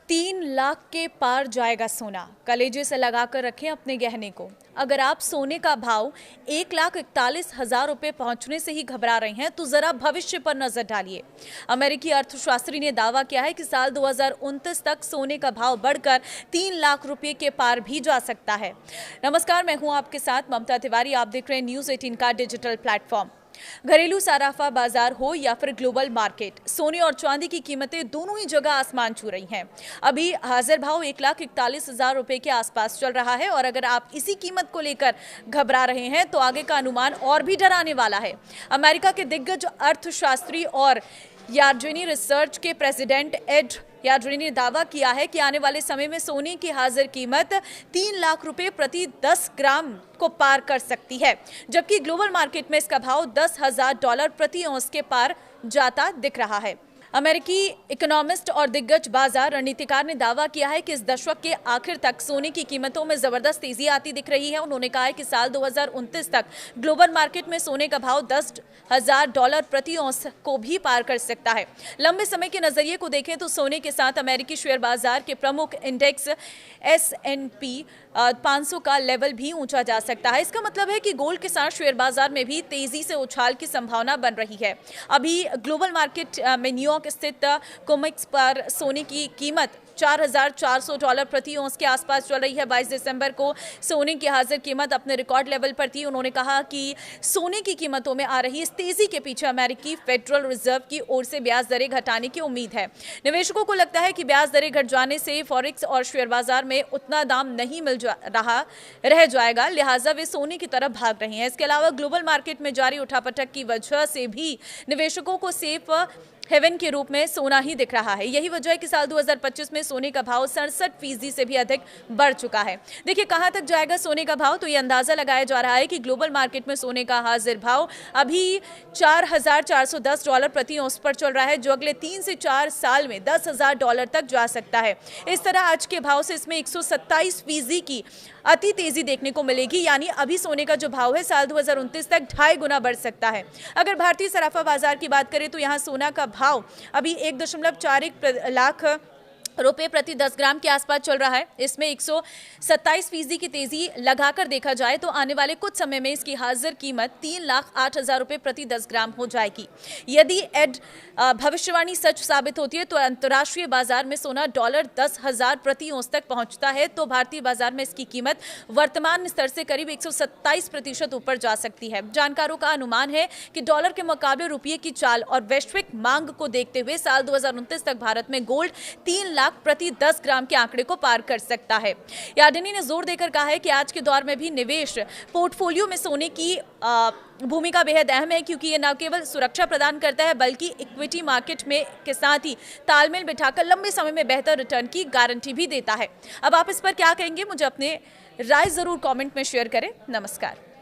3 लाख के पार जाएगा सोना। कलेजे से लगाकर रखें अपने गहने को। अगर आप सोने का भाव 1,41,000 रुपए पहुंचने से ही घबरा रहे हैं तो जरा भविष्य पर नजर डालिए। अमेरिकी अर्थशास्त्री ने दावा किया है कि साल 2029 तक सोने का भाव बढ़कर 3 लाख रुपए के पार भी जा सकता है। नमस्कार, मैं हूं आपके साथ ममता तिवारी। आप देख रहे हैं न्यूज 18 का डिजिटल प्लेटफॉर्म। घरेलू सराफा बाजार हो या फिर ग्लोबल मार्केट, सोने और चांदी की कीमतें दोनों ही जगह आसमान छू रही हैं। अभी हाजिर भाव 1,41,000 रुपए के आसपास चल रहा है और अगर आप इसी कीमत को लेकर घबरा रहे हैं तो आगे का अनुमान और भी डराने वाला है। अमेरिका के दिग्गज अर्थशास्त्री और यार्डेनी रिसर्च के प्रेसिडेंट एड यार्डेनी ने दावा किया है कि आने वाले समय में सोने की हाजिर कीमत 3 लाख रुपए प्रति 10 ग्राम को पार कर सकती है, जबकि ग्लोबल मार्केट में इसका भाव $10,000 प्रति औंस के पार जाता दिख रहा है। अमेरिकी इकोनॉमिस्ट और दिग्गज बाजार रणनीतिकार ने दावा किया है कि इस दशक के आखिर तक सोने की कीमतों में जबरदस्त तेजी आती दिख रही है। उन्होंने कहा है कि साल 2029 तक ग्लोबल मार्केट में सोने का भाव $10,000 प्रति औंस को भी पार कर सकता है। लंबे समय के नजरिए को देखें तो सोने के साथ अमेरिकी शेयर बाजार के प्रमुख इंडेक्स S&P 500 का लेवल भी ऊंचा जा सकता है। इसका मतलब है कि गोल्ड के साथ शेयर बाजार में भी तेजी से उछाल की संभावना बन रही है। अभी ग्लोबल मार्केट में न्यूयॉर्क स्थित कोमेक्स पर सोने की कीमत $4,400 प्रति औंस के आसपास चल रही है। 22 दिसंबर को सोने की हाजिर कीमत अपने रिकॉर्ड लेवल पर थी। उन्होंने कहा कि सोने की कीमतों में आ रही इस तेजी के पीछे अमेरिकी फेडरल रिजर्व की ओर से ब्याज दरें घटाने की उम्मीद है। निवेशकों को लगता है कि ब्याज दरें घट जाने से फॉरेक्स और शेयर बाजार में उतना दाम नहीं रह जाएगा, लिहाजा वे सोने की तरफ भाग रहे हैं। इसके अलावा ग्लोबल मार्केट में जारी उठापटक की वजह से भी निवेशकों को सेफ हेवन के रूप में सोना ही दिख रहा है। यही वजह है कि साल 2025 में सोने का भाव 67% से भी अधिक बढ़ चुका है। देखिए कहां तक जाएगा सोने का भाव, तो ये अंदाजा लगाया जा रहा है कि ग्लोबल मार्केट में सोने का हाजिर भाव अभी $4,410 प्रति औंस पर चल रहा है, जो अगले 3 से 4 साल में $10,000 तक जा सकता है। इस तरह आज के भाव से इसमें 127% की अति तेजी देखने को मिलेगी, यानी अभी सोने का जो भाव है साल 2029 तक 2.5 गुना बढ़ सकता है। अगर भारतीय सराफा बाजार की बात करें तो यहाँ सोना का भाव अभी 1.41 लाख रुपए प्रति 10 ग्राम के आसपास चल रहा है। इसमें 127% की तेजी लगाकर देखा जाए तो आने वाले कुछ समय में इसकी हाजिर कीमत 3,08,000 रुपए प्रति 10 ग्राम हो जाएगी। यदि भविष्यवाणी सच साबित होती है तो अंतर्राष्ट्रीय बाजार में सोना $10,000 प्रति औंस तक पहुंचता है तो भारतीय बाजार में इसकी कीमत वर्तमान स्तर से करीब 127% ऊपर जा सकती है। जानकारों का अनुमान है कि डॉलर के मुकाबले रुपये की चाल और वैश्विक मांग को देखते हुए साल 2029 तक भारत में गोल्ड 3 लाख प्रति 10 ग्राम के आंकड़े को पार कर सकता है। यार्डेनी ने जोर देकर कहा है कि आज के दौर में भी निवेश पोर्टफोलियो में सोने की भूमिका बेहद अहम है, क्योंकि ये न केवल सुरक्षा प्रदान करता है बल्कि इक्विटी मार्केट में के साथ ही तालमेल बिठाकर लंबे समय में बेहतर रिटर्न की गारंटी भी देता है। अब आप इस पर क्या कहेंगे, मुझे अपने राय जरूर कमेंट में शेयर करें। नमस्कार।